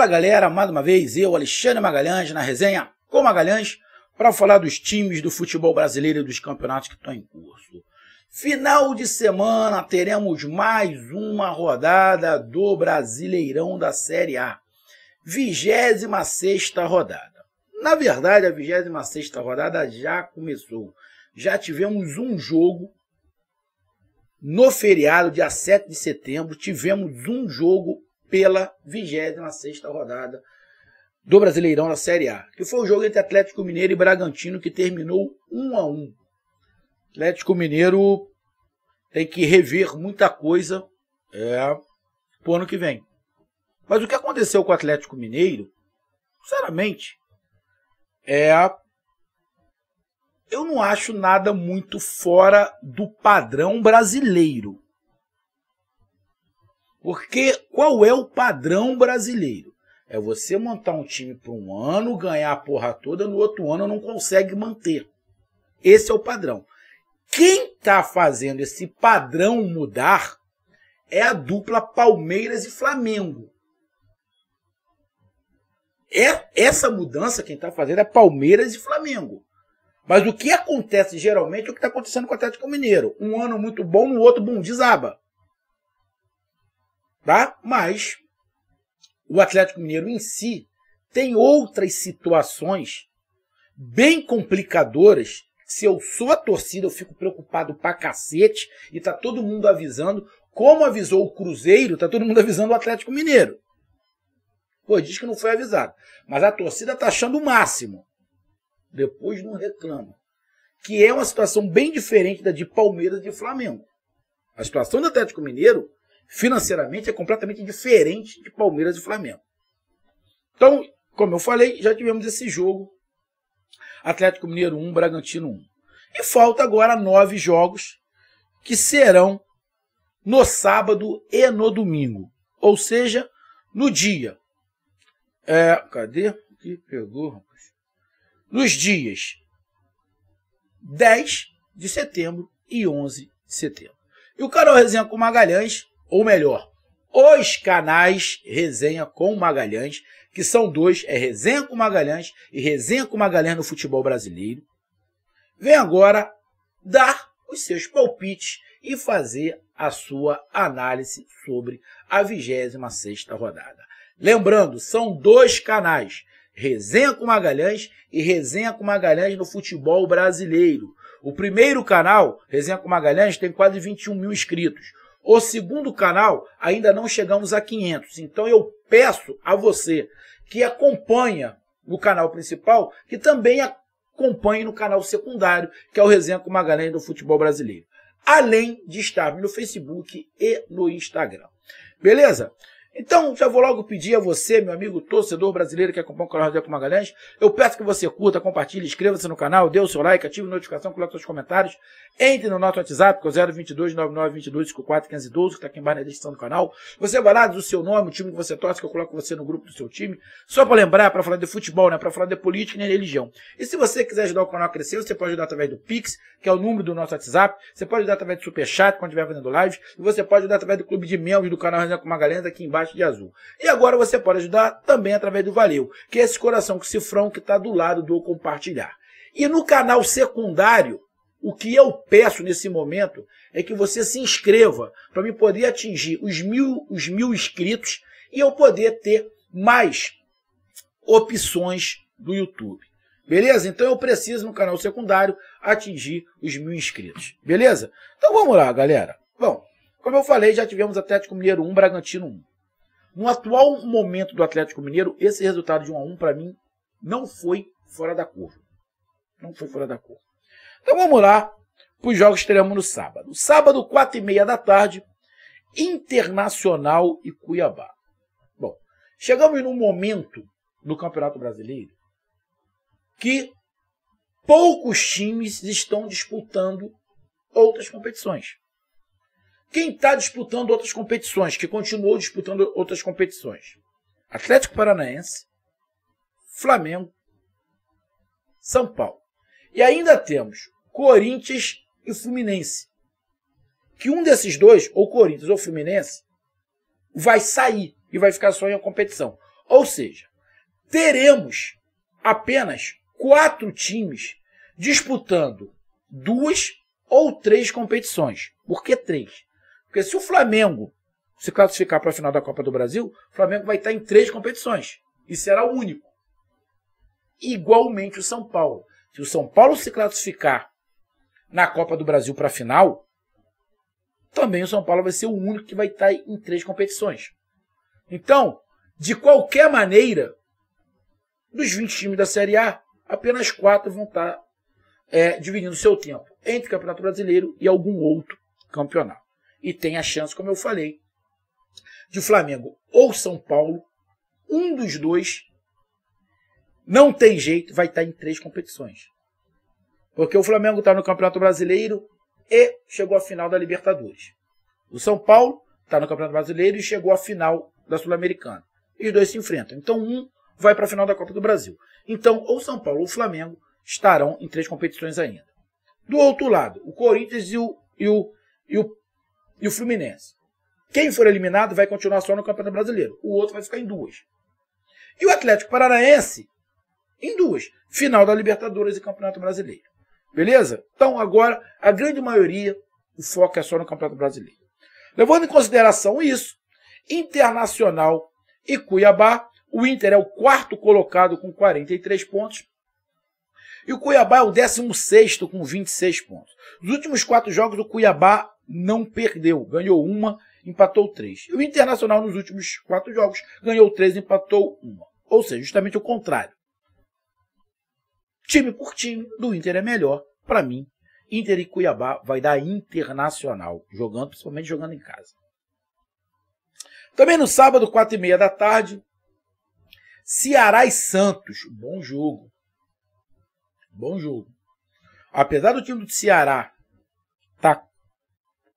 Fala galera, mais uma vez eu, Alexandre Magalhães, na resenha com Magalhães, para falar dos times do futebol brasileiro e dos campeonatos que estão em curso. Final de semana teremos mais uma rodada do Brasileirão da Série A. 26ª rodada. Na verdade, a 26ª rodada já começou. Já tivemos um jogo no feriado, dia 7 de setembro, tivemos um jogo pela 26ª rodada do Brasileirão da Série A, que foi o jogo entre Atlético Mineiro e Bragantino, que terminou 1-1. Atlético Mineiro tem que rever muita coisa pro ano que vem. Mas o que aconteceu com o Atlético Mineiro, sinceramente, eu não acho nada muito fora do padrão brasileiro. Porque qual é o padrão brasileiro? É você montar um time por um ano, ganhar a porra toda, no outro ano não consegue manter. Esse é o padrão. Quem está fazendo esse padrão mudar é a dupla Palmeiras e Flamengo. Essa mudança quem está fazendo é Palmeiras e Flamengo. Mas o que acontece geralmente é o que está acontecendo com o Atlético Mineiro. Um ano muito bom, no outro, bom, desaba. Tá? Mas o Atlético Mineiro em si tem outras situações bem complicadoras. Se eu sou a torcida, eu fico preocupado pra cacete e tá todo mundo avisando, como avisou o Cruzeiro, tá todo mundo avisando o Atlético Mineiro. Pô, diz que não foi avisado. Mas a torcida tá achando o máximo. Depois não reclama. Que é uma situação bem diferente da de Palmeiras e de Flamengo. A situação do Atlético Mineiro financeiramente é completamente diferente de Palmeiras e Flamengo. Então, como eu falei, já tivemos esse jogo. Atlético Mineiro 1, Bragantino 1. E falta agora 9 jogos que serão no sábado e no domingo. Ou seja, no dia. Cadê? Aqui pegou, rapaz. Nos dias 10 de setembro e 11 de setembro. E o canal Resenha com Magalhães, ou melhor, os canais Resenha com Magalhães, que são dois, é Resenha com Magalhães e Resenha com Magalhães no futebol brasileiro, vem agora dar os seus palpites e fazer a sua análise sobre a 26ª rodada. Lembrando, são dois canais, Resenha com Magalhães e Resenha com Magalhães no futebol brasileiro. O primeiro canal, Resenha com Magalhães, tem quase 21 mil inscritos. O segundo canal, ainda não chegamos a 500. Então eu peço a você que acompanha no canal principal, que também acompanhe no canal secundário, que é o Resenha com Magalhães do futebol brasileiro. Além de estar no Facebook e no Instagram. Beleza? Então, já vou logo pedir a você, meu amigo torcedor brasileiro que acompanha o canal Resenha com Magalhães, eu peço que você curta, compartilhe, inscreva-se no canal, dê o seu like, ative a notificação, coloque seus comentários, entre no nosso WhatsApp, que é o 022 9922 54 1512, que está aqui embaixo na descrição do canal. Você vai lá, diz o seu nome, o time que você torce, que eu coloco você no grupo do seu time. Só para lembrar, para falar de futebol, né? Para falar de política e de religião. E se você quiser ajudar o canal a crescer, você pode ajudar através do Pix, que é o número do nosso WhatsApp. Você pode ajudar através do Superchat, quando estiver fazendo live. E você pode ajudar através do clube de membros do canal Resenha com Magalhães, aqui embaixo de azul. E agora você pode ajudar também através do Valeu, que é esse coração com cifrão que está do lado do compartilhar. E no canal secundário, o que eu peço nesse momento é que você se inscreva para me poder atingir os mil inscritos e eu poder ter mais opções do YouTube. Beleza? Então eu preciso no canal secundário atingir os 1000 inscritos. Beleza? Então vamos lá, galera. Bom, como eu falei, já tivemos Atlético Mineiro 1, Bragantino 1. No atual momento do Atlético Mineiro, esse resultado de 1-1 para mim não foi fora da curva. Não foi fora da curva. Então vamos lá para os jogos que teremos no sábado. Sábado, 4h30 da tarde, Internacional e Cuiabá. Bom, chegamos num momento no Campeonato Brasileiro que poucos times estão disputando outras competições. Quem está disputando outras competições, que continuou disputando outras competições? Atlético Paranaense, Flamengo, São Paulo. E ainda temos Corinthians e Fluminense. Que um desses dois, ou Corinthians ou Fluminense, vai sair e vai ficar só em uma competição. Ou seja, teremos apenas 4 times disputando 2 ou 3 competições. Por que 3? Porque se o Flamengo se classificar para a final da Copa do Brasil, o Flamengo vai estar em 3 competições. E será o único. Igualmente o São Paulo. Se o São Paulo se classificar na Copa do Brasil para a final, também o São Paulo vai ser o único que vai estar em 3 competições. Então, de qualquer maneira, dos 20 times da Série A, apenas 4 vão estar dividindo seu tempo entre Campeonato Brasileiro e algum outro campeonato. E tem a chance, como eu falei, de Flamengo ou São Paulo, um dos dois, não tem jeito, vai estar em 3 competições. Porque o Flamengo está no Campeonato Brasileiro e chegou à final da Libertadores. O São Paulo está no Campeonato Brasileiro e chegou à final da Sul-Americana. E os dois se enfrentam. Então um vai para a final da Copa do Brasil. Então ou São Paulo ou Flamengo estarão em 3 competições ainda. Do outro lado, o Corinthians e o Fluminense. Quem for eliminado vai continuar só no Campeonato Brasileiro. O outro vai ficar em 2. E o Atlético Paranaense em 2. Final da Libertadores e Campeonato Brasileiro. Beleza? Então agora, a grande maioria, o foco é só no Campeonato Brasileiro. Levando em consideração isso, Internacional e Cuiabá, o Inter é o 4º colocado com 43 pontos. E o Cuiabá é o 16º com 26 pontos. Nos últimos 4 jogos, o Cuiabá não perdeu. Ganhou 1, empatou 3. E o Internacional, nos últimos 4 jogos, ganhou 3, empatou 1. Ou seja, justamente o contrário. Time por time, do Inter é melhor. Para mim, Inter e Cuiabá vai dar Internacional, principalmente jogando em casa. Também no sábado, 4h30 da tarde, Ceará e Santos. Bom jogo. Bom jogo. Apesar do time do Ceará estar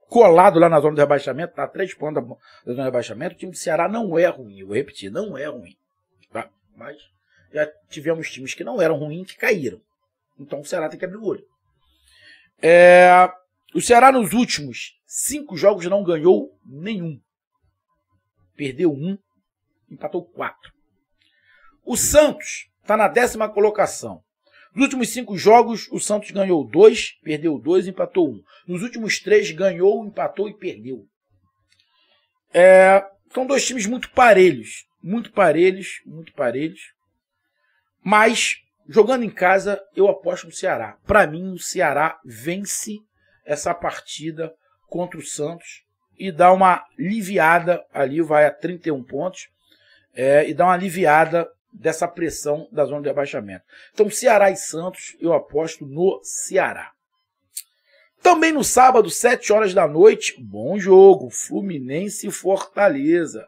colado lá na zona do rebaixamento, está a 3 pontos da zona do rebaixamento, o time do Ceará não é ruim. Eu vou repetir, não é ruim. Tá? Mas já tivemos times que não eram ruins que caíram. Então o Ceará tem que abrir o olho. O Ceará nos últimos 5 jogos não ganhou nenhum. Perdeu 1, empatou 4. O Santos está na 10ª colocação. Nos últimos 5 jogos, o Santos ganhou 2, perdeu 2, empatou 1. Nos últimos 3, ganhou, empatou e perdeu. São 2 times muito parelhos. Muito parelhos, muito parelhos. Mas, jogando em casa, eu aposto no Ceará. Para mim, o Ceará vence essa partida contra o Santos e dá uma aliviada ali, vai a 31 pontos, e dá uma aliviada dessa pressão da zona de rebaixamento. Então, Ceará e Santos, eu aposto no Ceará. Também no sábado, 7 horas da noite, bom jogo, Fluminense e Fortaleza.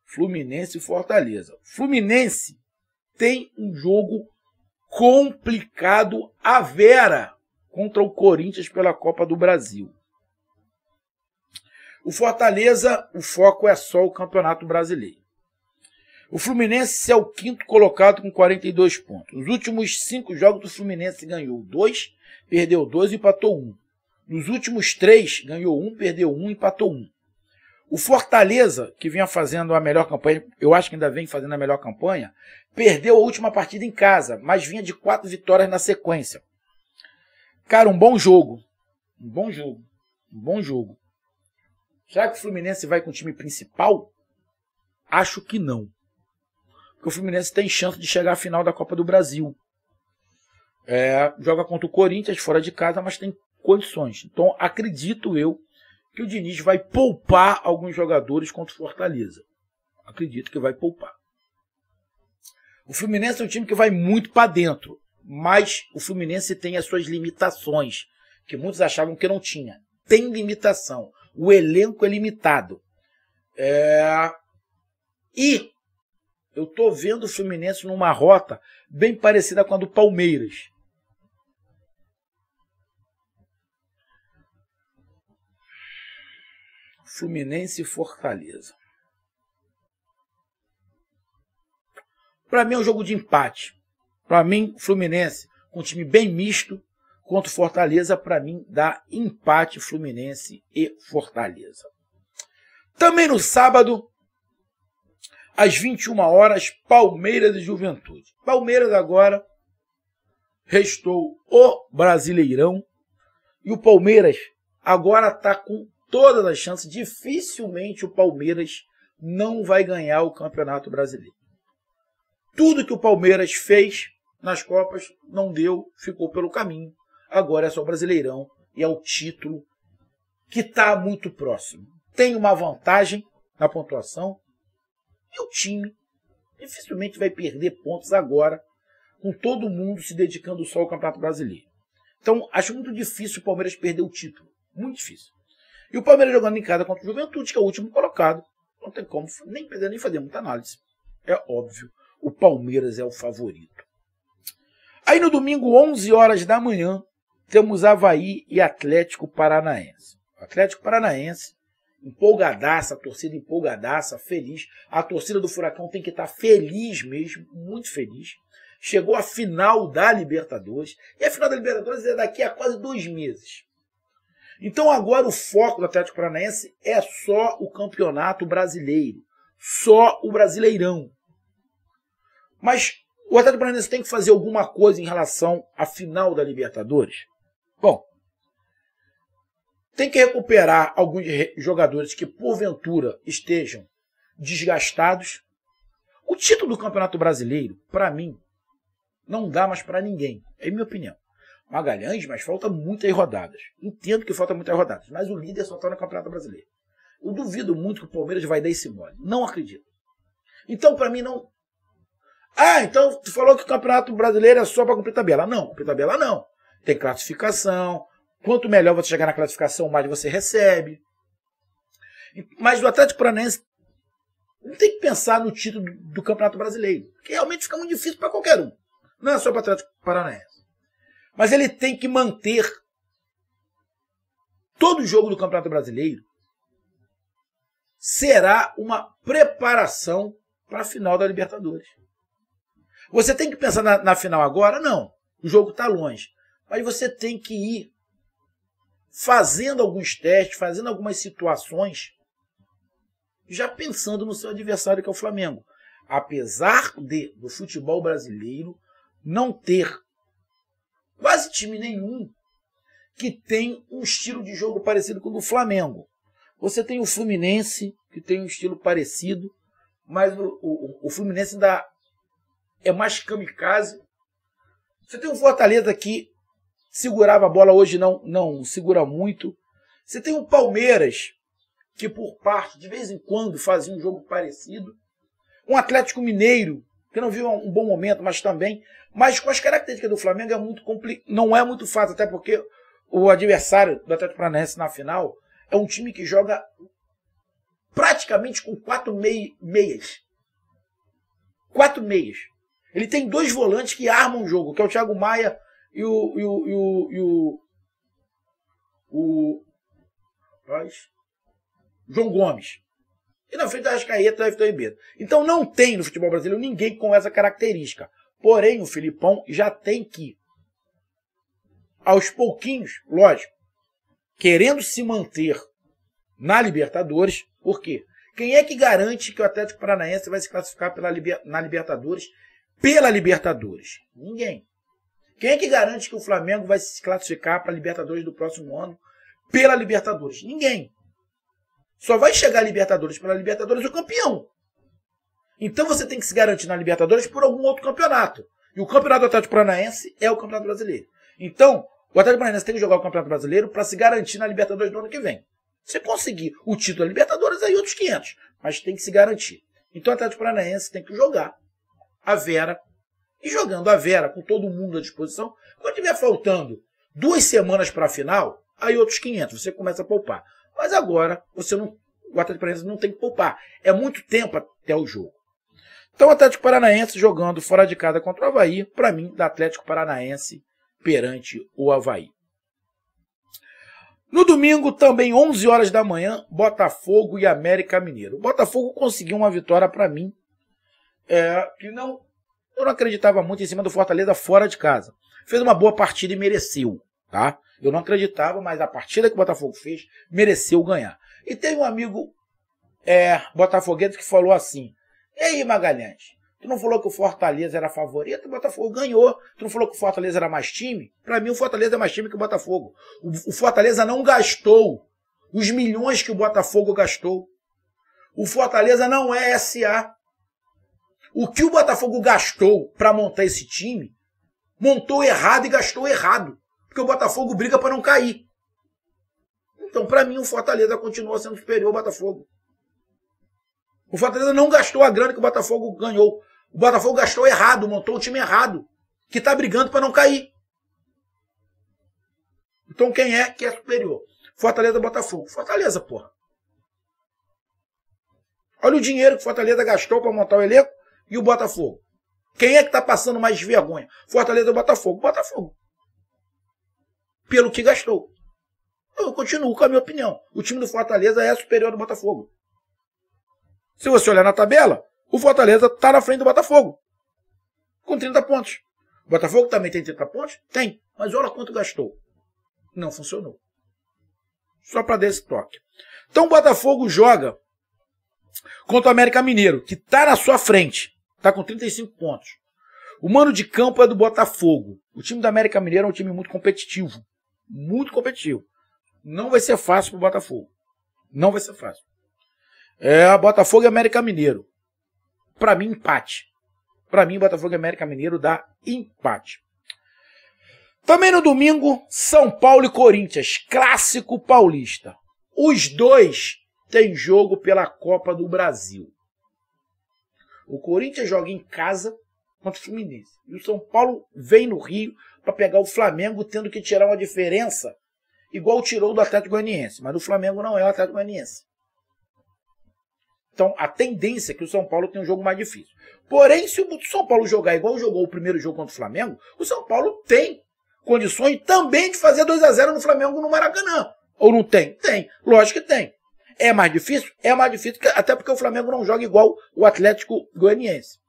Fluminense e Fortaleza. Fluminense tem um jogo complicado à vera contra o Corinthians pela Copa do Brasil. O Fortaleza, o foco é só o Campeonato Brasileiro. O Fluminense é o 5º colocado com 42 pontos. Nos últimos 5 jogos, o Fluminense ganhou 2, perdeu 2 e empatou 1. Nos últimos 3, ganhou 1, perdeu 1 e empatou 1. O Fortaleza, que vinha fazendo a melhor campanha, eu acho que ainda vem fazendo a melhor campanha, perdeu a última partida em casa, mas vinha de 4 vitórias na sequência. Cara, um bom jogo. Um bom jogo. Um bom jogo. Será que o Fluminense vai com o time principal? Acho que não. Porque o Fluminense tem chance de chegar à final da Copa do Brasil. Joga contra o Corinthians fora de casa, mas tem condições. Então, acredito eu que o Diniz vai poupar alguns jogadores contra o Fortaleza. Acredito que vai poupar. O Fluminense é um time que vai muito para dentro, mas o Fluminense tem as suas limitações, que muitos achavam que não tinha. Tem limitação. O elenco é limitado. E eu estou vendo o Fluminense numa rota bem parecida com a do Palmeiras. Fluminense e Fortaleza. Para mim é um jogo de empate. Para mim, Fluminense, com um time bem misto, contra o Fortaleza, para mim, dá empate Fluminense e Fortaleza. Também no sábado, às 21 horas, Palmeiras e Juventude. Palmeiras agora restou o Brasileirão e o Palmeiras agora está com todas as chances. Dificilmente o Palmeiras não vai ganhar o Campeonato Brasileiro. Tudo que o Palmeiras fez nas Copas não deu, ficou pelo caminho. Agora é só o Brasileirão e é o título que está muito próximo. Tem uma vantagem na pontuação e o time dificilmente vai perder pontos agora, com todo mundo se dedicando só ao Campeonato Brasileiro. Então, acho muito difícil o Palmeiras perder o título. Muito difícil. E o Palmeiras jogando em casa contra o Juventude, que é o último colocado. Não tem como, nem precisa nem fazer muita análise. É óbvio, o Palmeiras é o favorito. Aí no domingo, 11 horas da manhã, temos Avaí e Atlético Paranaense. O Atlético Paranaense, empolgadaça, a torcida empolgadaça, feliz. A torcida do Furacão tem que estar feliz mesmo, muito feliz. Chegou à final da Libertadores. E a final da Libertadores é daqui a quase 2 meses. Então agora o foco do Atlético Paranaense é só o Campeonato Brasileiro. Só o Brasileirão. Mas o Atlético Paranaense tem que fazer alguma coisa em relação à final da Libertadores? Bom, tem que recuperar alguns jogadores que porventura estejam desgastados. O título do Campeonato Brasileiro, para mim, não dá mais para ninguém. É a minha opinião. Magalhães, mas falta muitas rodadas. Entendo que falta muitas rodadas, mas o líder só está no Campeonato Brasileiro. Eu duvido muito que o Palmeiras vai dar esse mole. Não acredito. Então, para mim, não... Ah, então tu falou que o Campeonato Brasileiro é só para cumprir tabela. Não, cumprir tabela não. Tem classificação. Quanto melhor você chegar na classificação, mais você recebe. Mas o Atlético Paranaense não tem que pensar no título do Campeonato Brasileiro, que realmente fica muito difícil para qualquer um. Não é só para o Atlético Paranaense. Mas ele tem que manter todo o jogo do Campeonato Brasileiro será uma preparação para a final da Libertadores. Você tem que pensar na final agora? Não. O jogo está longe. Mas você tem que ir fazendo alguns testes, fazendo algumas situações, já pensando no seu adversário, que é o Flamengo. Apesar do futebol brasileiro não ter quase time nenhum que tem um estilo de jogo parecido com o do Flamengo. Você tem o Fluminense, que tem um estilo parecido, mas o Fluminense ainda é mais kamikaze. Você tem o Fortaleza que segurava a bola, hoje não segura muito. Você tem o Palmeiras, que por parte, de vez em quando, fazia um jogo parecido. Um Atlético Mineiro, que não viu um bom momento, mas também. Mas com as características do Flamengo não é muito fácil, até porque o adversário do Atlético Paranaense na final é um time que joga praticamente com 4 meias. 4 meias. Ele tem 2 volantes que armam o jogo, que é o Thiago Maia e o João Gomes. E na frente da Arrascaeta e Everton Ribeiro. Então não tem no futebol brasileiro ninguém com essa característica. Porém, o Filipão já tem que, aos pouquinhos, lógico, querendo se manter na Libertadores. Por quê? Quem é que garante que o Atlético Paranaense vai se classificar na Libertadores pela Libertadores? Ninguém. Quem é que garante que o Flamengo vai se classificar para a Libertadores do próximo ano pela Libertadores? Ninguém. Só vai chegar a Libertadores pela Libertadores o campeão. Então você tem que se garantir na Libertadores por algum outro campeonato. E o campeonato do Atlético Paranaense é o Campeonato Brasileiro. Então, o Atlético Paranaense tem que jogar o Campeonato Brasileiro para se garantir na Libertadores do ano que vem. Se conseguir o título da Libertadores, aí outros 500. Mas tem que se garantir. Então o Atlético Paranaense tem que jogar a Vera. E jogando a Vera com todo mundo à disposição, quando tiver faltando 2 semanas para a final, aí outros 500. Você começa a poupar. Mas agora, o Atlético Paranaense não tem que poupar. É muito tempo até o jogo. Então o Atlético Paranaense jogando fora de casa contra o Avaí, para mim, da Atlético Paranaense perante o Avaí. No domingo, também 11 horas da manhã, Botafogo e América Mineiro. O Botafogo conseguiu uma vitória para mim, que eu não acreditava muito em cima do Fortaleza fora de casa. Fez uma boa partida e mereceu, tá? Eu não acreditava, mas a partida que o Botafogo fez, mereceu ganhar. E tem um amigo botafoguense que falou assim: E aí, Magalhães? Tu não falou que o Fortaleza era favorito? O Botafogo ganhou. Tu não falou que o Fortaleza era mais time? Para mim, o Fortaleza é mais time que o Botafogo. O Fortaleza não gastou os milhões que o Botafogo gastou. O Fortaleza não é SA. O que o Botafogo gastou para montar esse time, montou errado e gastou errado. Porque o Botafogo briga para não cair. Então, para mim, o Fortaleza continua sendo superior ao Botafogo. O Fortaleza não gastou a grana que o Botafogo ganhou. O Botafogo gastou errado, montou o time errado, que está brigando para não cair. Então quem é que é superior? Fortaleza ou Botafogo? Fortaleza, porra. Olha o dinheiro que o Fortaleza gastou para montar o elenco e o Botafogo. Quem é que está passando mais vergonha? Fortaleza ou Botafogo? Botafogo. Pelo que gastou. Eu continuo com a minha opinião. O time do Fortaleza é superior ao do Botafogo. Se você olhar na tabela, o Fortaleza está na frente do Botafogo, com 30 pontos. O Botafogo também tem 30 pontos? Tem. Mas olha quanto gastou. Não funcionou. Só para dar esse toque. Então o Botafogo joga contra o América Mineiro, que está na sua frente. Está com 35 pontos. O mano de campo é do Botafogo. O time do América Mineiro é um time muito competitivo. Muito competitivo. Não vai ser fácil para o Botafogo. Não vai ser fácil. Botafogo e América Mineiro. Para mim, empate. Para mim, Botafogo e América Mineiro dá empate. Também no domingo, São Paulo e Corinthians. Clássico paulista. Os dois têm jogo pela Copa do Brasil. O Corinthians joga em casa contra o Fluminense. E o São Paulo vem no Rio para pegar o Flamengo, tendo que tirar uma diferença igual tirou do Atlético Goianiense. Mas o Flamengo não é o Atlético Goianiense. Então, a tendência é que o São Paulo tenha um jogo mais difícil. Porém, se o São Paulo jogar igual jogou o primeiro jogo contra o Flamengo, o São Paulo tem condições também de fazer 2-0 no Flamengo no Maracanã. Ou não tem? Tem. Lógico que tem. É mais difícil? É mais difícil, até porque o Flamengo não joga igual o Atlético Goianiense.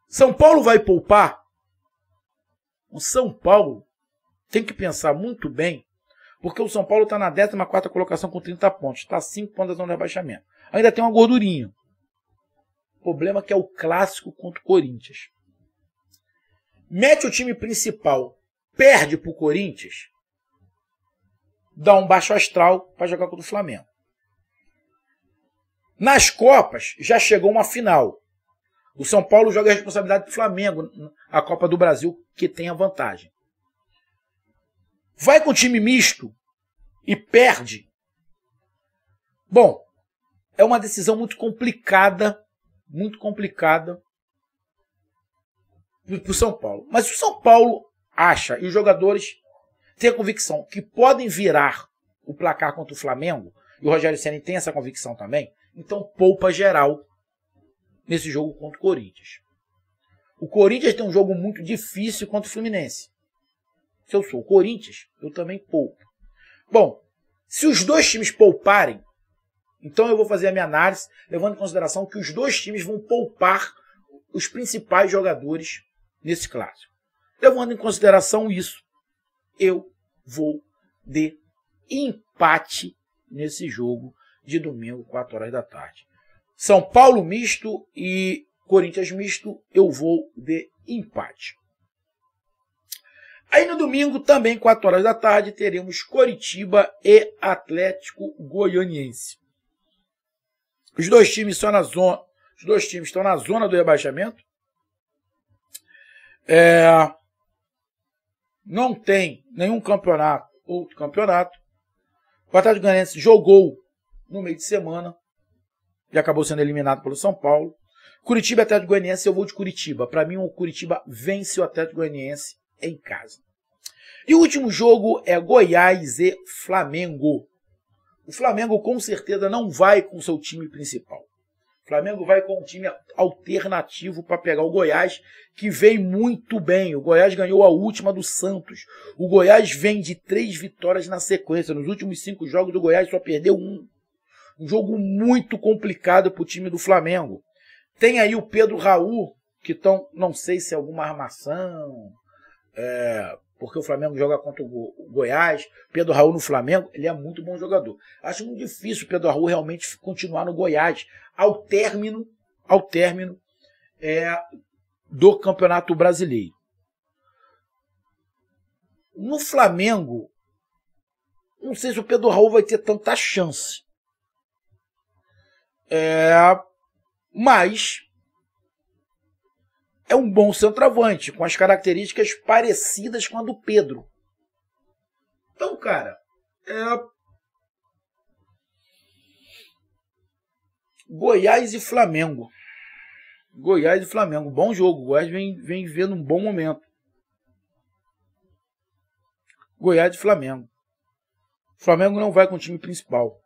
São Paulo vai poupar? O São Paulo tem que pensar muito bem, porque o São Paulo está na 14ª colocação com 30 pontos. Está a 5 pontos da zona de rebaixamento. Ainda tem uma gordurinha. O problema é que é o clássico contra o Corinthians. Mete o time principal, perde para o Corinthians, dá um baixo astral para jogar contra o Flamengo. Nas Copas, já chegou uma final. O São Paulo joga a responsabilidade do Flamengo, a Copa do Brasil, que tem a vantagem. Vai com o time misto e perde. Bom, é uma decisão muito complicada para o São Paulo. Mas se o São Paulo acha, e os jogadores têm a convicção que podem virar o placar contra o Flamengo, e o Rogério Ceni tem essa convicção também, então poupa geral nesse jogo contra o Corinthians. O Corinthians tem um jogo muito difícil contra o Fluminense. Se eu sou o Corinthians, eu também poupo. Bom, se os dois times pouparem, então eu vou fazer a minha análise, levando em consideração que os dois times vão poupar os principais jogadores nesse clássico. Levando em consideração isso, eu vou de empate nesse jogo de domingo, 4 horas da tarde. São Paulo misto e Corinthians misto, eu vou de empate. Aí no domingo, também 4 horas da tarde, teremos Coritiba e Atlético Goianiense. Os dois times estão na zona do rebaixamento. Não tem nenhum outro campeonato. O Atlético Goianiense jogou no meio de semana e acabou sendo eliminado pelo São Paulo. Coritiba e Atlético Goianiense, eu vou de Coritiba. Para mim, o Coritiba vence o Atlético Goianiense em casa. E o último jogo é Goiás e Flamengo. O Flamengo com certeza não vai com o seu time principal. O Flamengo vai com um time alternativo para pegar o Goiás, que vem muito bem. O Goiás ganhou a última do Santos. O Goiás vem de 3 vitórias na sequência. Nos últimos 5 jogos do Goiás só perdeu 1. Um jogo muito complicado para o time do Flamengo. Tem aí o Pedro Raul, que não sei se é alguma armação, porque o Flamengo joga contra o Goiás. Pedro Raul no Flamengo, ele é muito bom jogador. Acho muito difícil o Pedro Raul realmente continuar no Goiás ao término ao término do Campeonato Brasileiro. No Flamengo, não sei se o Pedro Raul vai ter tanta chance. Mas é um bom centroavante, com as características parecidas com a do Pedro. Então, cara, Goiás e Flamengo. Goiás e Flamengo, bom jogo. O Goiás vem vivendo um bom momento. Goiás e Flamengo. O Flamengo não vai com o time principal.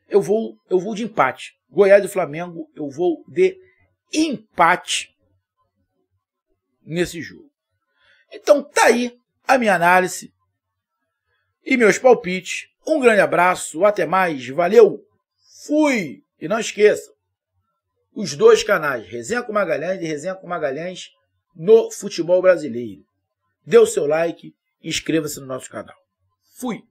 Eu vou de empate. Goiás e Flamengo, eu vou de empate nesse jogo. Então tá aí a minha análise e meus palpites. Um grande abraço, até mais, valeu, fui! E não esqueça, os dois canais, Resenha com Magalhães e Resenha com Magalhães no futebol brasileiro. Dê o seu like e inscreva-se no nosso canal. Fui!